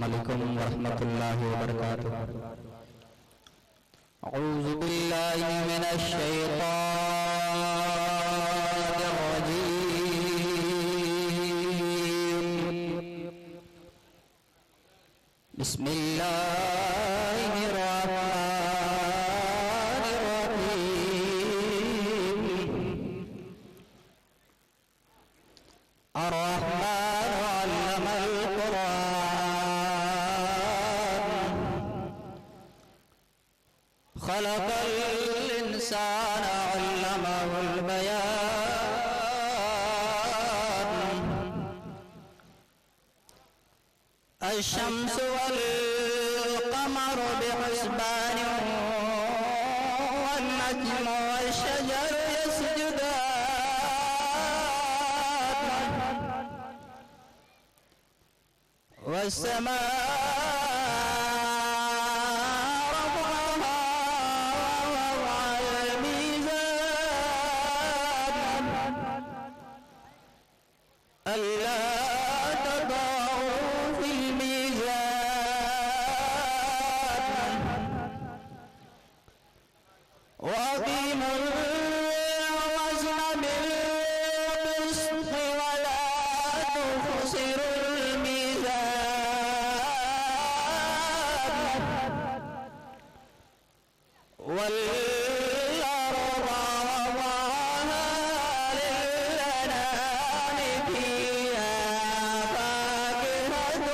عليكم ورحمة الله وبركاته. أعوذ بالله من الشيطان الرجيم. بسم الله الرحمن الرحيم. الرحمن علم القرآن خلق الإنسان علمه البيان. الشمس والقمر بحسبان والنجم والشجر يسجدان والسماء رفعها ووضع الميزان ألا تطغوا في الميزان وأقيموا الوزن بالقسط ولا تخسروا الميزان والأرض وضعها للأنام فيها فاكهة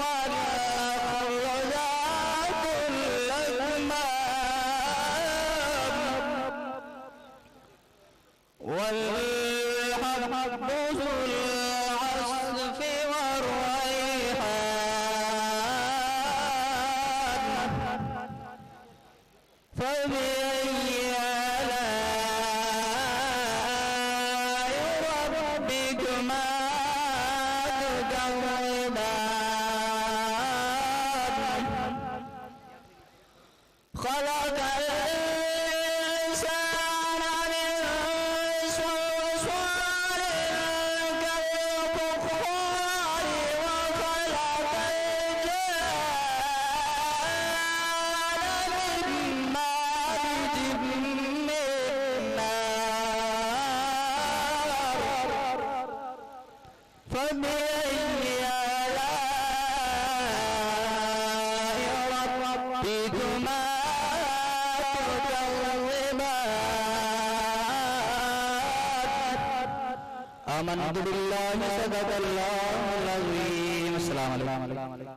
والنخل ذات الأكمام والحب ذو العصف والريحان. فبأي آلاء ربكما تكذبان. خلق الإنسان من صلصال كالفخار وخلق الجان من مارج من نار. فبأي آلاء ربكما تكذبان. آمنت بالله صدق الله العظيم. السلام عليكم.